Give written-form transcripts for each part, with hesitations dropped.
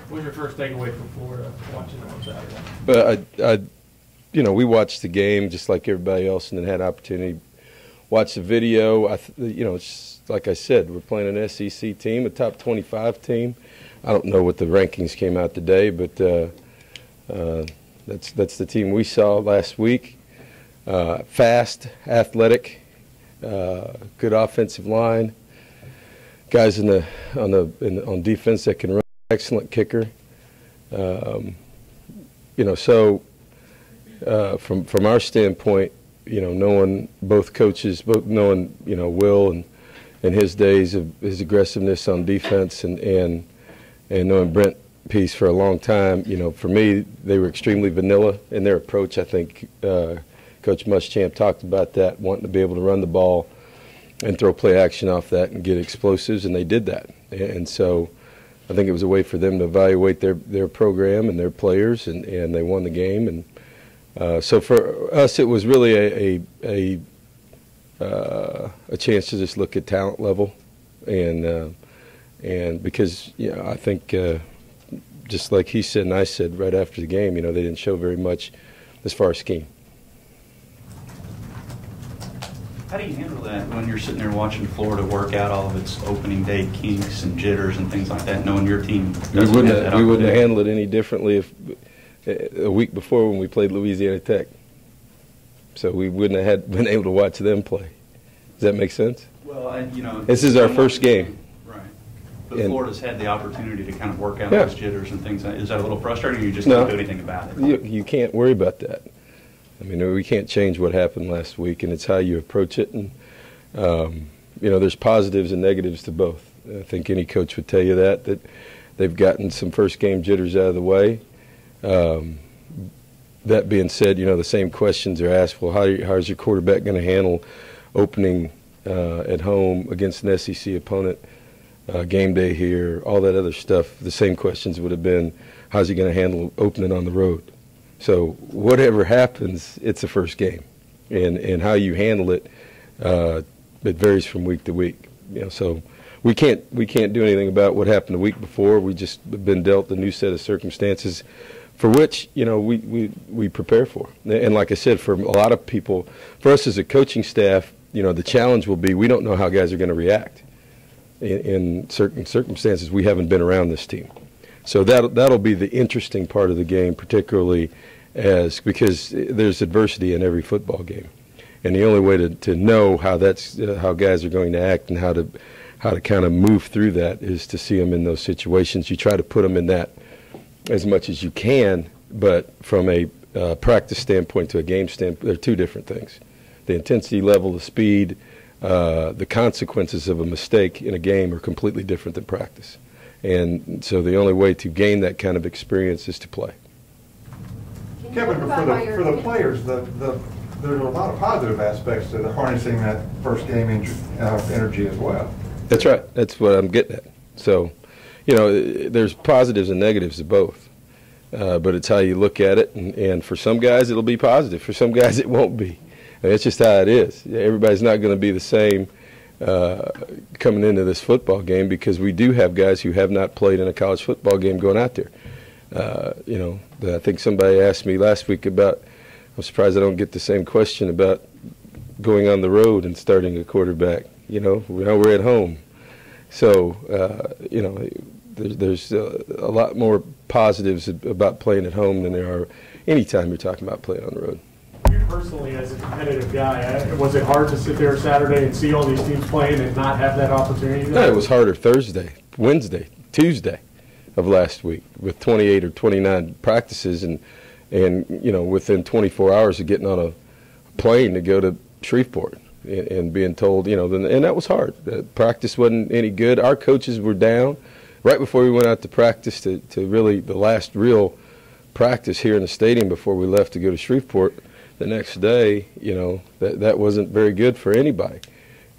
What was your first takeaway from Florida watching it on Saturday? We watched the game just like everybody else, and then had opportunity to watch the video. It's like I said, we're playing an SEC team, a top 25 team. I don't know what the rankings came out today, but that's the team we saw last week. Fast, athletic, good offensive line, guys on defense that can run. Excellent kicker. From our standpoint, knowing both coaches, knowing Will and his days of his aggressiveness on defense, and knowing Brent Peace for a long time, for me they were extremely vanilla in their approach. I think Coach Muschamp talked about that, wanting to be able to run the ball and throw play action off that and get explosives, and they did that. And so I think it was a way for them to evaluate their program and their players, and they won the game. And so for us, it was really a chance to just look at talent level, and because I think just like he said and I said right after the game, they didn't show very much as far as scheme. How do you handle that when you're sitting there watching Florida work out all of its opening day kinks and jitters and things like that, knowing your team doesn't have that opportunity? We wouldn't have handled it any differently if a week before when we played Louisiana Tech. So we wouldn't have been able to watch them play. Does that make sense? Well, this is our first game. Right. But Florida's had the opportunity to kind of work out those jitters and things. Is that a little frustrating, or you just can't do anything about it? You can't worry about that. I mean, we can't change what happened last week, and it's how you approach it. And, there's positives and negatives to both. I think any coach would tell you that they've gotten some first-game jitters out of the way. That being said, the same questions are asked, well, how's your quarterback going to handle opening at home against an SEC opponent, game day here, all that other stuff? The same questions would have been, how's he going to handle opening on the road? So whatever happens, it's a first game, and how you handle it, it varies from week to week. So we can't do anything about what happened the week before. We just been dealt a new set of circumstances, for which we prepare for. And like I said, for a lot of people, for us as a coaching staff, the challenge will be we don't know how guys are going to react in certain circumstances. We haven't been around this team. So that'll be the interesting part of the game, particularly because there's adversity in every football game, and the only way to know how how guys are going to act and how to kind of move through that is to see them in those situations. You try to put them in that as much as you can, but from a practice standpoint to a game standpoint, they're two different things. The intensity level, the speed, the consequences of a mistake in a game are completely different than practice. And so the only way to gain that kind of experience is to play. Kevin, for the players, there's a lot of positive aspects to harnessing that first game energy as well. That's right. That's what I'm getting at. So, there's positives and negatives to both. But it's how you look at it. And for some guys, it'll be positive. For some guys, it won't be. And it's just how it is. Everybody's not going to be the same coming into this football game, because we do have guys who have not played in a college football game going out there. I think somebody asked me last week about, I'm surprised I don't get the same question about going on the road and starting a quarterback. We're at home. So, there's a lot more positives about playing at home than there are anytime you're talking about playing on the road. You personally, as a competitive guy, was it hard to sit there Saturday and see all these teams playing and not have that opportunity? No, it was harder Thursday, Wednesday, Tuesday of last week with 28 or 29 practices and within 24 hours of getting on a plane to go to Shreveport and being told, and that was hard. Practice wasn't any good. Our coaches were down right before we went out to practice to really the last real practice here in the stadium before we left to go to Shreveport. The next day, that wasn't very good for anybody.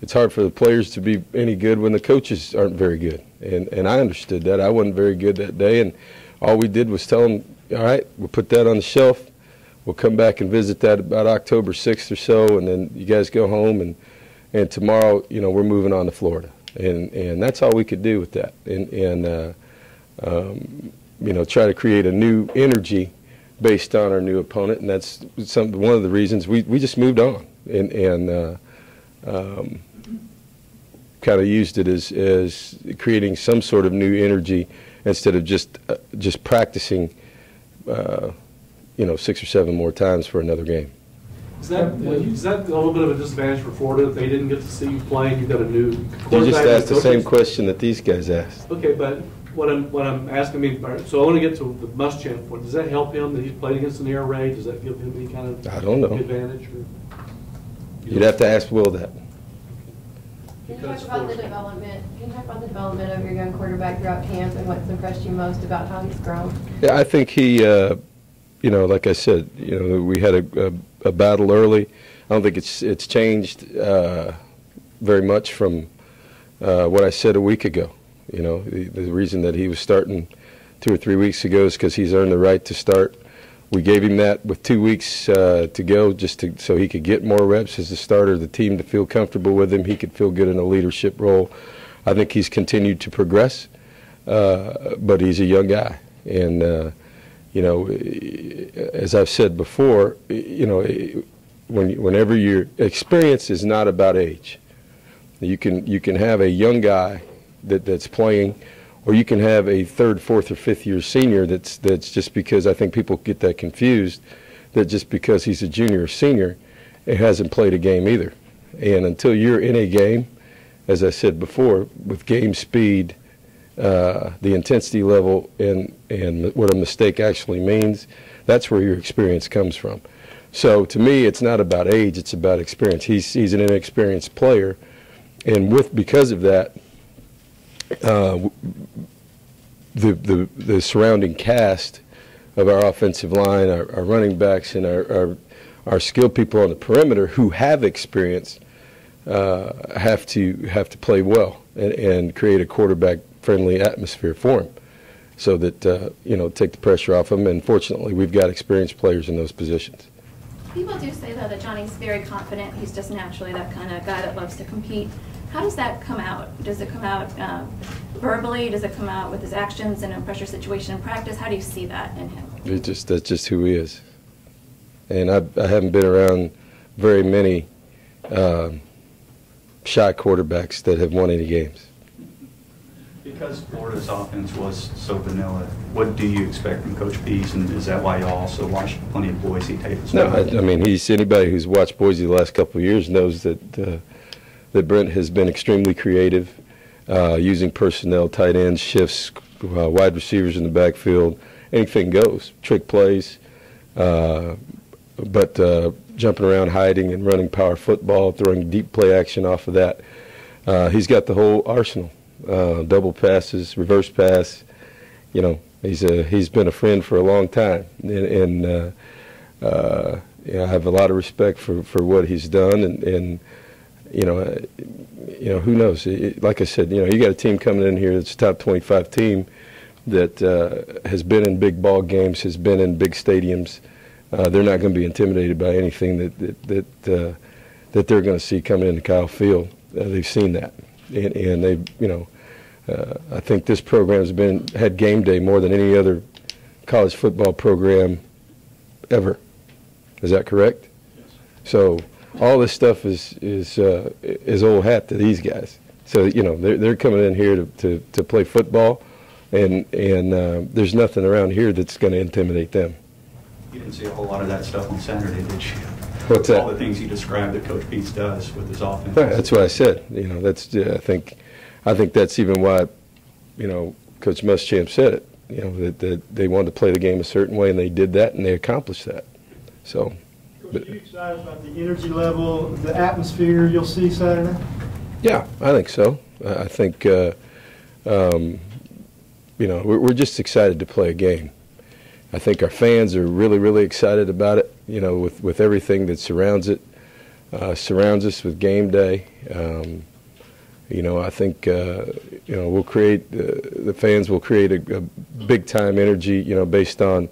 It's hard for the players to be any good when the coaches aren't very good. And I understood that. I wasn't very good that day, and all we did was tell them, all right, we'll put that on the shelf. We'll come back and visit that about October 6th or so, and then you guys go home, and tomorrow, we're moving on to Florida. And that's all we could do with that. try to create a new energy based on our new opponent, and that's one of the reasons we just moved on and kind of used it as creating some sort of new energy instead of just practicing, 6 or 7 more times for another game. Is that a little bit of a disadvantage for Florida if they didn't get to see you play and you've got a new quarterback? You just asked the same question that these guys asked. Okay, but what I'm asking, so I want to get to the Muschamp point. Does that help him that he's played against an air raid? Does that give him any kind of I don't know. advantage? You'd have to ask Will that. Can you talk about the development? Can you talk about the development of your young quarterback throughout camp and what's impressed you most about how he's grown? Yeah, I think he, like I said, we had a battle early. I don't think it's changed very much from what I said a week ago. The reason that he was starting 2 or 3 weeks ago is because he's earned the right to start. We gave him that with 2 weeks to go so he could get more reps as the starter, the team to feel comfortable with him. He could feel good in a leadership role. I think he's continued to progress, but he's a young guy. And, as I've said before, whenever your experience is not about age. You can have a young guy that's playing, or you can have a 3rd, 4th, or 5th year senior that's just because I think people get that confused, that just because he's a junior or senior, it hasn't played a game either. And until you're in a game, as I said before, with game speed, the intensity level, and what a mistake actually means, that's where your experience comes from. So to me, it's not about age, it's about experience. He's an inexperienced player, and because of that, the surrounding cast of our offensive line, our running backs, and our skilled people on the perimeter who have experience have to play well and create a quarterback-friendly atmosphere for him, so that take the pressure off him. And fortunately, we've got experienced players in those positions. People do say, though, that Johnny's very confident. He's just naturally that kind of guy that loves to compete. How does that come out? Does it come out verbally? Does it come out with his actions in a pressure situation in practice? How do you see that in him? That's just who he is. And I haven't been around very many shy quarterbacks that have won any games. Because Florida's offense was so vanilla, what do you expect from Coach Pease, and is that why you also watch plenty of Boise tape as well? No, I mean, anybody who's watched Boise the last couple of years knows that Brent has been extremely creative, using personnel, tight ends, shifts, wide receivers in the backfield. Anything goes. Trick plays, but jumping around, hiding, and running power football, throwing deep play action off of that. He's got the whole arsenal. Double passes, reverse pass. He's been a friend for a long time, and I have a lot of respect for what he's done, and who knows? Like I said, you got a team coming in here that's a top 25 team that has been in big ball games, has been in big stadiums. They're not going to be intimidated by anything that they're going to see coming into Kyle Field. They've seen that, and they, I think this program's had game day more than any other college football program ever. Is that correct? Yes. So all this stuff is old hat to these guys. So they're coming in here to play football, and there's nothing around here that's going to intimidate them. You didn't see a whole lot of that stuff on Saturday, did you? What's that? All the things you described that Coach Pease does with his offense. Right, that's what I said. I think that's even why, Coach Muschamp said it. That they wanted to play the game a certain way, and they did that, and they accomplished that. So. Coach, are you excited about the energy level, the atmosphere you'll see Saturday? Yeah, I think so. I think, we're just excited to play a game. I think our fans are really, really excited about it, with everything that surrounds us with game day. I think, we'll create, the fans will create a big-time energy, based on,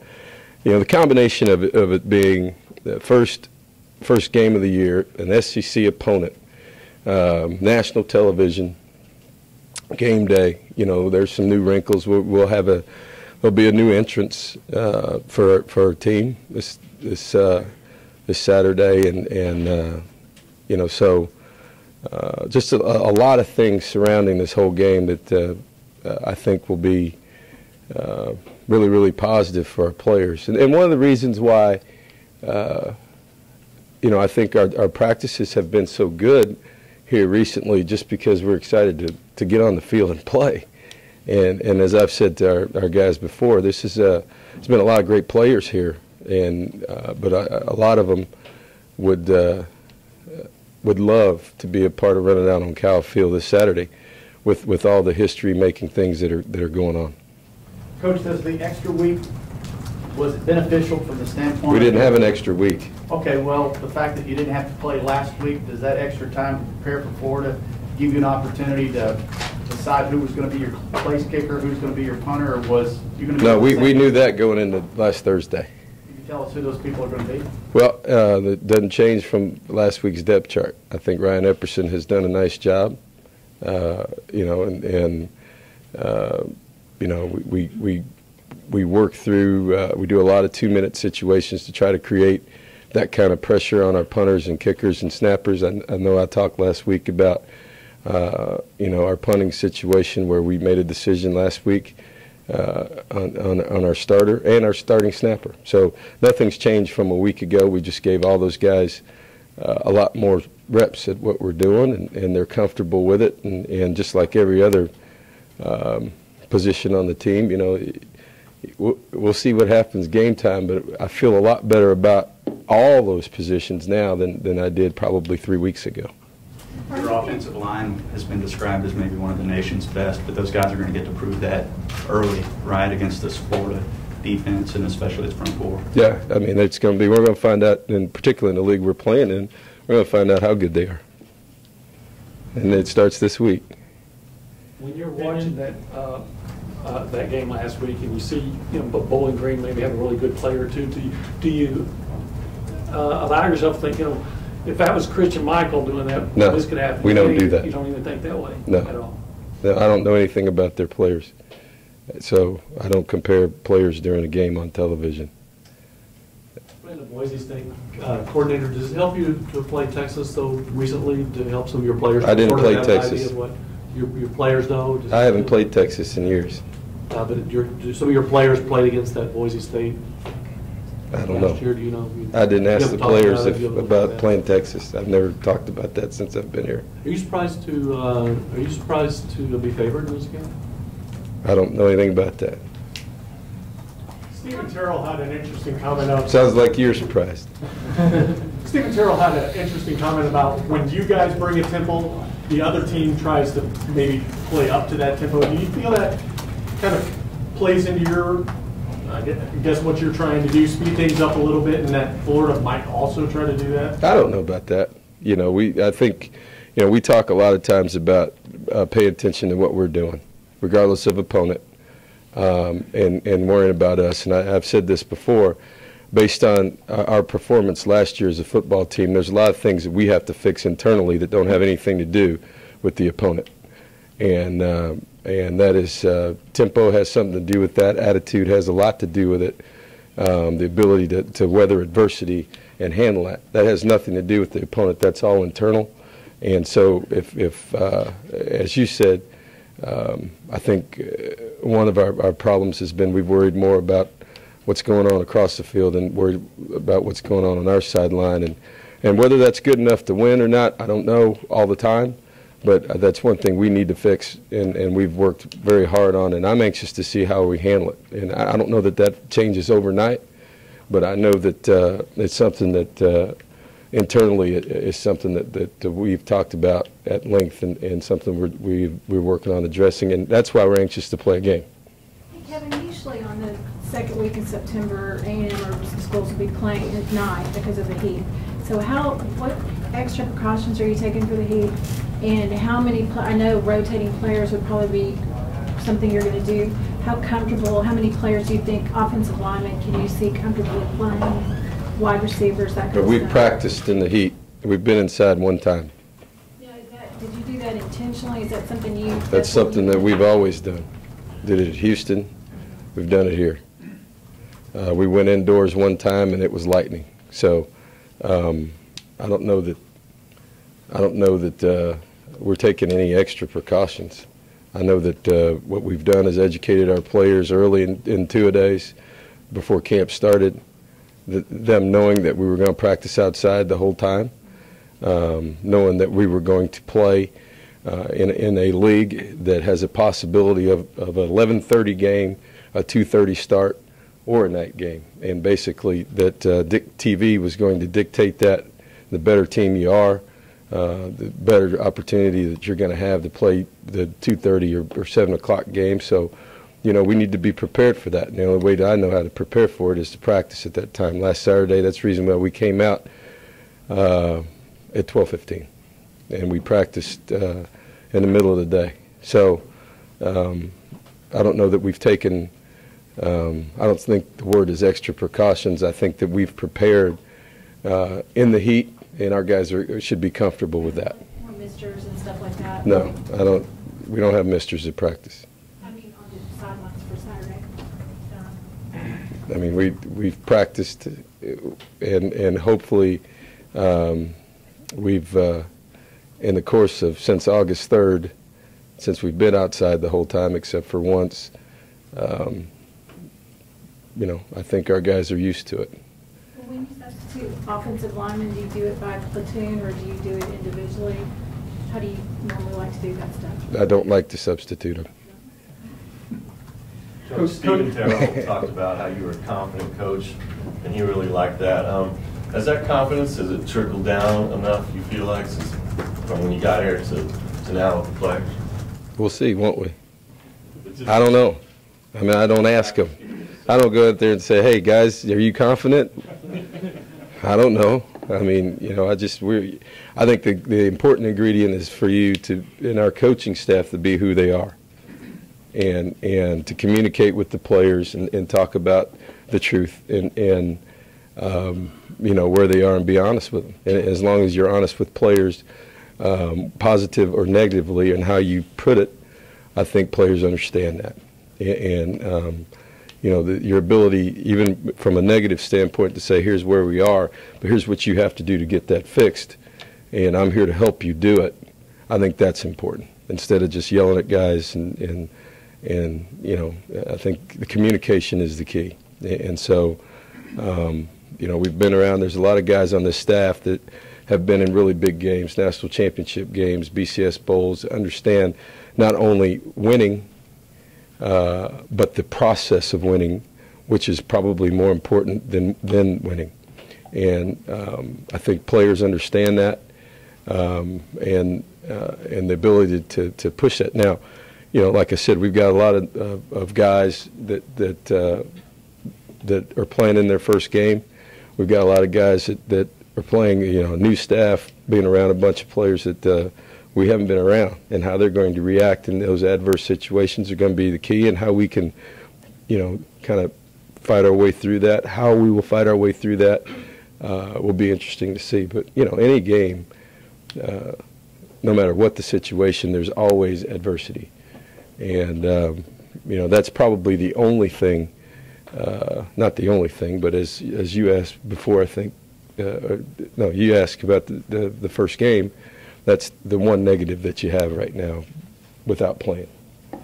the combination of it being the first game of the year, an SEC opponent, national television, game day. There's some new wrinkles. We'll have a there'll be a new entrance for our team this Saturday, and you know, so just a lot of things surrounding this whole game that I think will be really, really positive for our players. And one of the reasons why, you know, I think our practices have been so good here recently, just because we're excited to get on the field and play. And as I've said to our guys before, this is it's been a lot of great players here, and but a lot of them would love to be a part of running out on Cow Field this Saturday, with all the history-making things that are going on. Coach, does the extra week, was it beneficial from the standpoint? We didn't have an extra week. Okay, well, the fact that you didn't have to play last week, does that extra time to prepare for Florida give you an opportunity to decide who was going to be your place kicker, who's going to be your punter, or was you going to be? No, we knew that going into last Thursday. Can you tell us who those people are going to be? Well, that doesn't change from last week's depth chart. I think Ryan Epperson has done a nice job, you know, and you know, we work through, we do a lot of 2-minute situations to try to create that kind of pressure on our punters and kickers and snappers. I know I talked last week about, you know, our punting situation where we made a decision last week on our starter and our starting snapper. So nothing's changed from a week ago. We just gave all those guys a lot more reps at what we're doing, and they're comfortable with it. And just like every other position on the team, you know, we'll see what happens game time, but I feel a lot better about all those positions now than I did probably 3 weeks ago. Your offensive line has been described as maybe one of the nation's best, but those guys are going to get to prove that early, right, against this Florida defense and especially its front four. Yeah, I mean, it's going to be, we're going to find out, and particularly in the league we're playing in, we're going to find out how good they are. And it starts this week. When you're watching that game last week and you see, you know, Bowling Green maybe have a really good player or two, do you allow yourself to think, you know, if that was Christian Michael doing that, no, this could happen? We don't do that. You don't even think that way no. at all? No, I don't know anything about their players. So I don't compare players during a game on television. The Boise State coordinator, does it help you to play Texas, though, recently, to help some of your players? I didn't play have Texas. An idea of what your players know? I haven't played Texas in years. But some of your players played against that Boise State I don't know. last year. Do you know? I didn't ask the players about that? playing Texas. I've never talked about that since I've been here. Are you surprised to be favored in this game? I don't know anything about that. Stephen Terrell had an interesting comment of. Sounds like you're surprised. Stephen Terrell had an interesting comment about when you guys bring a tempo, the other team tries to maybe play up to that tempo. Do you feel that kind of plays into your, I guess, what you're trying to do, speed things up a little bit, and that Florida might also try to do that? I don't know about that. You know, I think, you know, we talk a lot of times about pay attention to what we're doing, regardless of opponent, and worrying about us. And I've said this before, based on our performance last year as a football team, there's a lot of things that we have to fix internally that don't have anything to do with the opponent. And that is, tempo has something to do with that. Attitude has a lot to do with it. The ability to weather adversity and handle that. That has nothing to do with the opponent. That's all internal. And so if as you said, I think one of our problems has been we've worried more about what's going on across the field and worried about what's going on our sideline. And whether that's good enough to win or not, I don't know all the time. But that's one thing we need to fix, and we've worked very hard on, and I'm anxious to see how we handle it. And I don't know that changes overnight, but I know that it's something that internally is something that we've talked about at length, and something we're working on addressing, and that's why we're anxious to play a game. Hey Kevin, usually on the second week in September, A&M or some schools will be playing at night because of the heat. So what extra precautions are you taking for the heat? And how many, I know rotating players would probably be something you're going to do. How many players do you think, offensive linemen, can you see comfortably playing, wide receivers, that kind of stuff? We've practiced in the heat. We've been inside one time. Yeah, did you do that intentionally? Is that something you... That's something that we've always done. Did it at Houston, We've done it here. We went indoors one time and it was lightning. So I don't know that we're taking any extra precautions. I know that what we've done is educated our players early in two-a-days before camp started, them knowing that we were going to practice outside the whole time, knowing that we were going to play in a league that has a possibility of an 11:30 game, a 2:30 start, or a night game. And basically that TV was going to dictate that. The better team you are, the better opportunity that you're going to have to play the 2:30 or 7 o'clock game. So, we need to be prepared for that. And the only way that I know how to prepare for it is to practice at that time. Last Saturday, that's the reason why we came out at 12:15. And we practiced in the middle of the day. So I don't know that we've taken, I don't think the word is extra precautions. I think that we've prepared in the heat, and our guys should be comfortable with that. Or misters and stuff like that? No, we don't have misters at practice. I mean, on the sidelines for Saturday. I mean, we've practiced, and hopefully we've, in the course of since August 3rd, since we've been outside the whole time except for once, I think our guys are used to it. Well, when you substitute offensive linemen, do you do it by platoon or do you do it individually? How do you normally like to do that stuff? I don't like to substitute them. Coach Stephen Terrell talked about how you were a confident coach, and he really liked that. Has that confidence, has it trickled down enough, you feel like, from when you got here to now with the players? We'll see, won't we? I don't know. I mean, I don't ask them. I don't go out there and say, hey, guys, are you confident? I don't know. I mean, I think the important ingredient is for you and our coaching staff to be who they are and to communicate with the players and talk about the truth and where they are and be honest with them. And as long as you're honest with players, positive or negatively, and how you put it, I think players understand that. And your ability, even from a negative standpoint, to say, here's where we are, but here's what you have to do to get that fixed, and I'm here to help you do it. I think that's important, instead of just yelling at guys. And I think the communication is the key. And so, we've been around. There's a lot of guys on this staff that have been in really big games, national championship games, BCS bowls, understand not only winning, but the process of winning, which is probably more important than winning. And I think players understand that, and the ability to push that. Now, like I said, we've got a lot of guys that are playing in their first game. We've got a lot of guys that are playing, new staff, being around a bunch of players that we haven't been around, and how they're going to react in those adverse situations are going to be the key, and how we can, kind of fight our way through that. How we will fight our way through that will be interesting to see. But, any game, no matter what the situation, there's always adversity. And, that's probably the only thing, not the only thing, but as you asked before, I think, you asked about the first game. That's the one negative that you have right now without playing.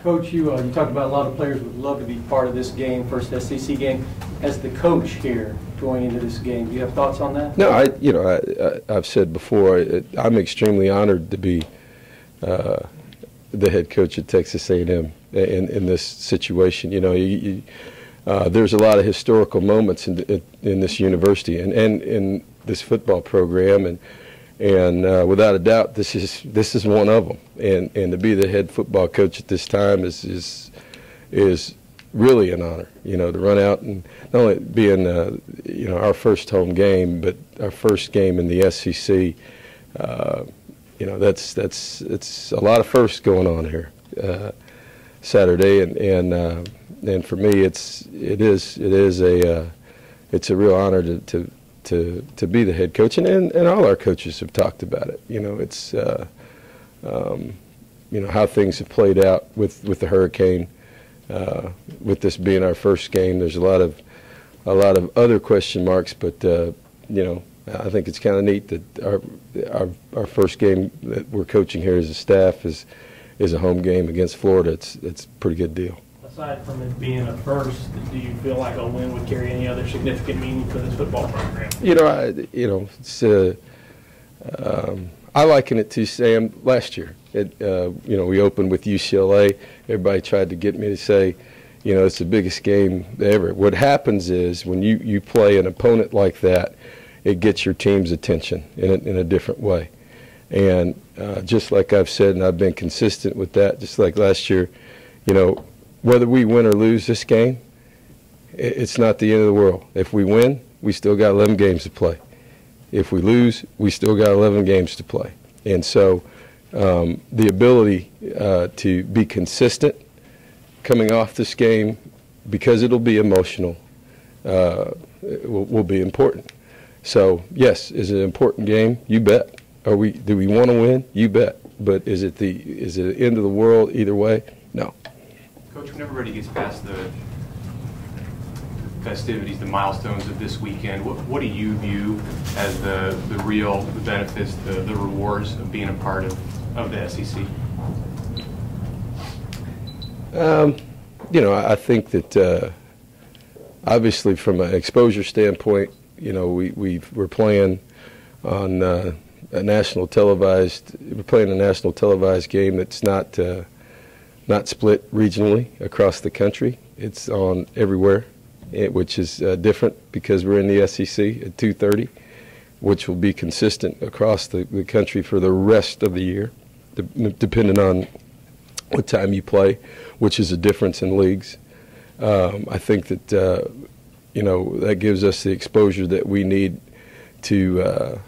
Coach, you talked about a lot of players would love to be part of this game, first SEC game. As the coach here going into this game, do you have thoughts on that? No, I've said before, I'm extremely honored to be the head coach at Texas A&M in this situation. There's a lot of historical moments in this university and in this football program, and without a doubt, this is one of them. And to be the head football coach at this time is really an honor. To run out and not only being our first home game, but our first game in the SEC. It's a lot of firsts going on here Saturday, and for me, it's a real honor to be the head coach, and all our coaches have talked about it. It's how things have played out with the hurricane. with this being our first game. There's a lot of other question marks, but I think it's kind of neat that our first game that we're coaching here as a staff is a home game against Florida. It's a pretty good deal. Aside from it being a first, do you feel like a win would carry any other significant meaning for this football program? I liken it to Sam last year. We opened with UCLA. Everybody tried to get me to say, it's the biggest game ever. What happens is when you play an opponent like that, it gets your team's attention in a different way. And just like I've said, and I've been consistent with that, just like last year, whether we win or lose this game, it's not the end of the world. If we win, we still got 11 games to play. If we lose, we still got 11 games to play. And so the ability to be consistent coming off this game, because it'll be emotional, will be important. So, yes, is it an important game? You bet. Do we want to win? You bet. But is it the end of the world either way? No. Coach, when everybody gets past the festivities, the milestones of this weekend, what do you view as the real benefits, the rewards of being a part of the SEC? I think that obviously from an exposure standpoint, we're playing on a national televised. We're playing a national televised game that's not split regionally across the country. It's on everywhere, which is different because we're in the SEC at 2:30, which will be consistent across the country for the rest of the year, depending on what time you play, which is a difference in leagues. I think that that gives us the exposure that we need to,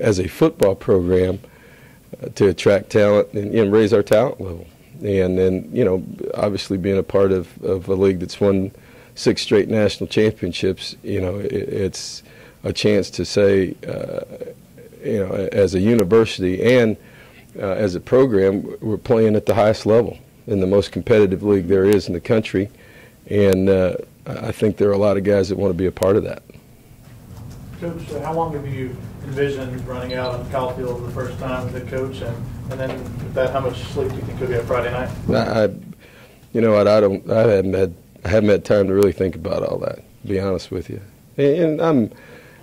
as a football program, to attract talent and raise our talent level. And then, obviously being a part of a league that's won 6 straight national championships, it's a chance to say, as a university and as a program, we're playing at the highest level in the most competitive league there is in the country. And I think there are a lot of guys that want to be a part of that. Coach, how long have you envisioned running out on Kyle Field the first time as a coach, and then with that, how much sleep do you think you'll get Friday night? I haven't had time to really think about all that, to be honest with you. And I'm,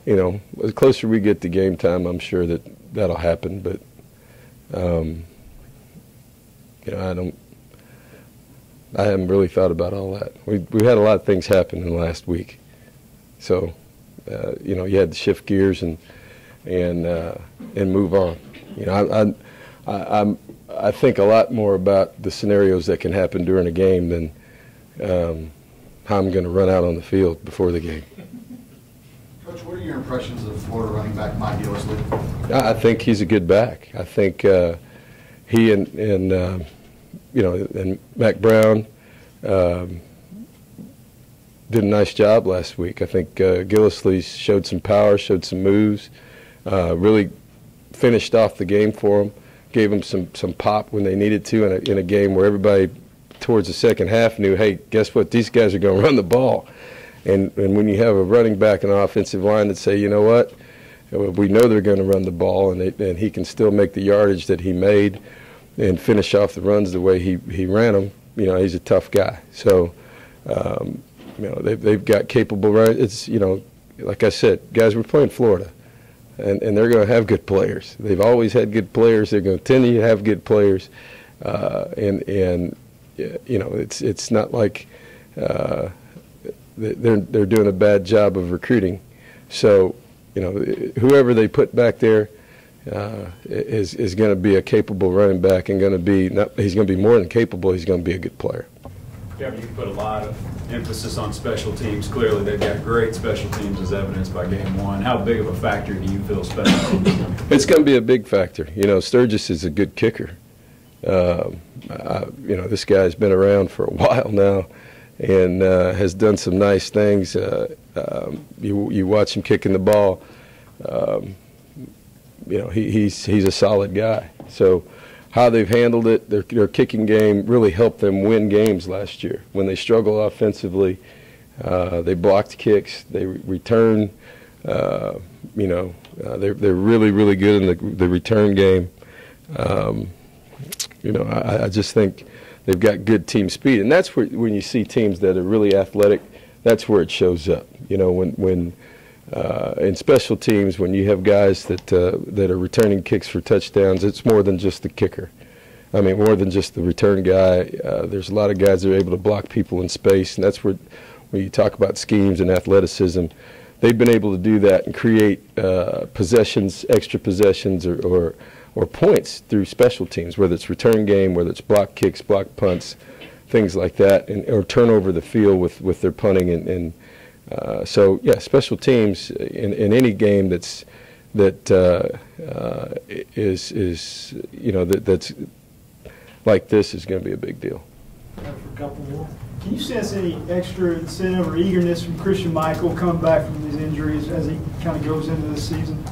as closer we get to game time, I'm sure that'll happen. But I haven't really thought about all that. We had a lot of things happen in the last week, so you had to shift gears and move on. I think a lot more about the scenarios that can happen during a game than how I'm going to run out on the field before the game. Coach, what are your impressions of Florida running back Mike Gillisley? I think he's a good back. I think he and Mac Brown did a nice job last week. I think Gillisley showed some power, showed some moves, really finished off the game for them, gave them some pop when they needed to in a game where everybody towards the second half knew, hey, guess what, these guys are going to run the ball. And when you have a running back and an offensive line that say, you know what, we know they're going to run the ball, and he can still make the yardage that he made and finish off the runs the way he ran them, he's a tough guy. So, they've got capable runners. It's, like I said, guys, we're playing Florida, and they're going to have good players. They've always had good players. They're going to tend to have good players, it's not like they're doing a bad job of recruiting. So, whoever they put back there is going to be a capable running back, and he's going to be more than capable. He's going to be a good player. Kevin, you put a lot of emphasis on special teams. Clearly, they've got great special teams, as evidenced by game one. How big of a factor do you feel special teams is going to be? It's going to be a big factor. Sturgis is a good kicker. This guy's been around for a while now and has done some nice things. You watch him kicking the ball. He's a solid guy. So how they've handled it. Their kicking game really helped them win games last year. When they struggle offensively, they blocked kicks, they return. They're really, really good in the return game. I just think they've got good team speed, and that's where when you see teams that are really athletic, that's where it shows up. When in special teams, when you have guys that are returning kicks for touchdowns, it's more than just the kicker. I mean, more than just the return guy. There's a lot of guys that are able to block people in space, and that's where, when you talk about schemes and athleticism, they've been able to do that and create possessions, extra possessions, or points through special teams, whether it's return game, whether it's block kicks, block punts, things like that, or turn over the field with their punting. So yeah, special teams in any game that's like this is going to be a big deal. For a couple more. Can you sense any extra incentive or eagerness from Christian Michael coming back from these injuries as he kind of goes into this season?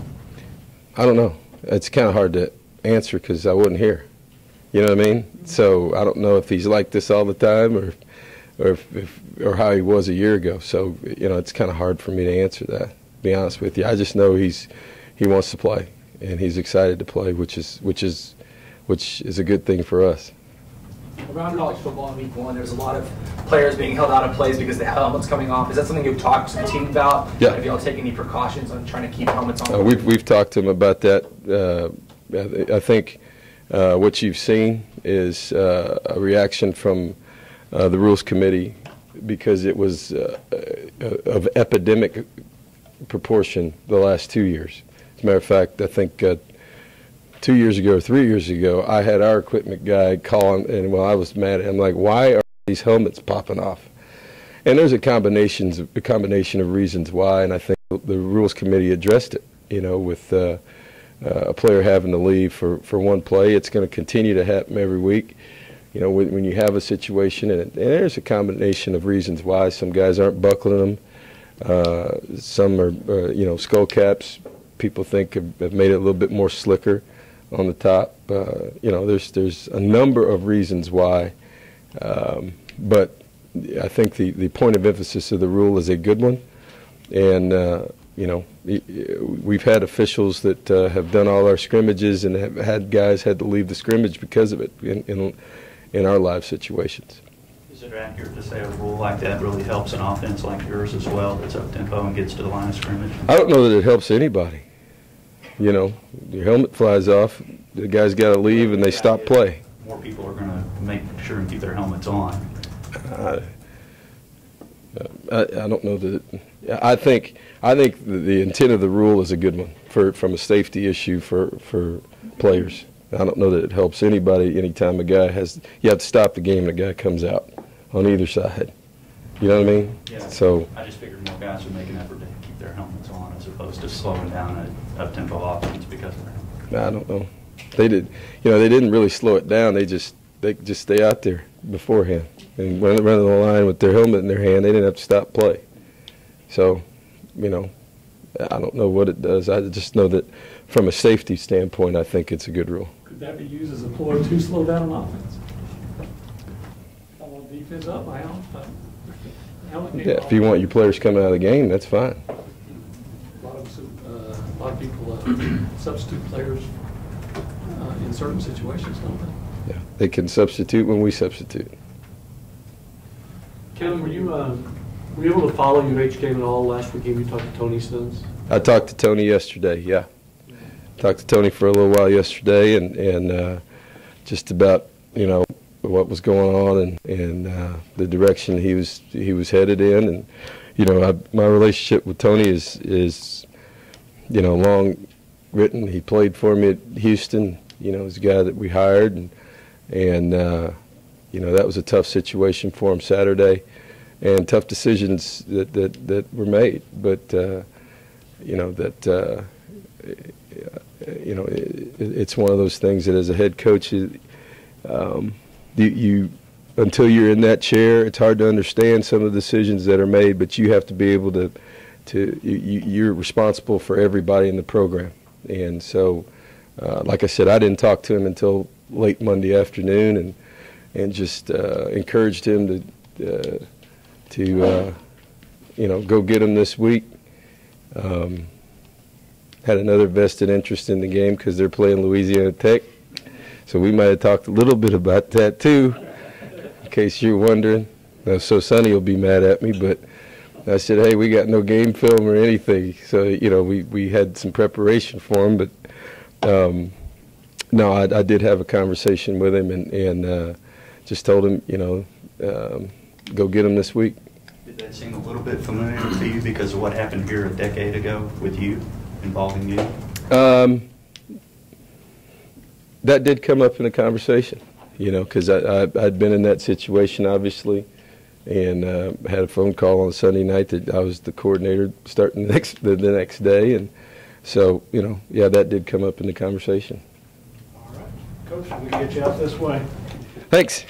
I don't know. It's kind of hard to answer because I wasn't here. You know what I mean? So I don't know if he's like this all the time or how he was a year ago. So it's kind of hard for me to answer that. To be honest with you, I just know he wants to play and he's excited to play, which is a good thing for us. Around college football in week 1, there's a lot of players being held out of plays because the helmet's coming off. Is that something you've talked to the team about? Yeah. Have you all taken any precautions on trying to keep helmets on? We've talked to him about that. I think what you've seen is a reaction from the Rules Committee because it was of epidemic proportion the last 2 years. As a matter of fact, I think 2 years ago or 3 years ago, I had our equipment guy call, and I was mad at him, like, why are these helmets popping off? And there's a combination of reasons why, and I think the Rules Committee addressed it, with a player having to leave for one play. It's going to continue to happen every week. When you have a situation, and there's a combination of reasons why. Some guys aren't buckling them. Some are, skull caps, people think have made it a little bit more slicker on the top. There's a number of reasons why, but I think the point of emphasis of the rule is a good one, and we've had officials that have done all our scrimmages and have had guys had to leave the scrimmage because of it in our live situations. Is it accurate to say a rule like that really helps an offense like yours as well, that's up tempo and gets to the line of scrimmage? I don't know that it helps anybody. Your helmet flies off, the guy's got to leave, and they stop play. More people are going to make sure and keep their helmets on. I don't know that. I think the intent of the rule is a good one from a safety issue for players. I don't know that it helps anybody anytime a guy you have to stop the game and a guy comes out on either side. You know what I mean? Yeah. So I just figured more guys would make an effort to keep their helmets on as opposed to slowing down an up-tempo offense because of their helmets. I don't know. They did. They didn't really slow it down. They just stay out there beforehand and run the line with their helmet in their hand. They didn't have to stop play. So, I don't know what it does. I just know that from a safety standpoint, I think it's a good rule. Could that be used as a ploy to slow down an offense? I want defense up, my own. Yeah, if you want your players coming out of the game, that's fine. A lot of people substitute players in certain situations, don't they? Yeah, they can substitute when we substitute. Kevin, were you able to follow UH game at all last weekend? You talked to Tony Sons? I talked to Tony yesterday, yeah. Talked to Tony for a little while yesterday and just about, what was going on and the direction he was headed in. And, my relationship with Tony is long written. He played for me at Houston. He's a guy that we hired, and that was a tough situation for him Saturday, and tough decisions that were made. But it's one of those things that as a head coach, you until you're in that chair, it's hard to understand some of the decisions that are made. But you have to be able you're responsible for everybody in the program, and so like I said, I didn't talk to him until late Monday afternoon, and just encouraged him to go get him this week. Had another vested interest in the game because they're playing Louisiana Tech, so we might have talked a little bit about that too, in case you're wondering. So Sonny will be mad at me, but I said, hey, we got no game film or anything, so we had some preparation for him, but no, I did have a conversation with him and just told him, go get him this week. Did that seem a little bit familiar to you because of what happened here a decade ago with you, involving you? That did come up in the conversation, because I'd been in that situation, obviously, and had a phone call on Sunday night that I was the coordinator starting the next day, and so, yeah, that did come up in the conversation. All right. Coach, we get you out this way. Thanks.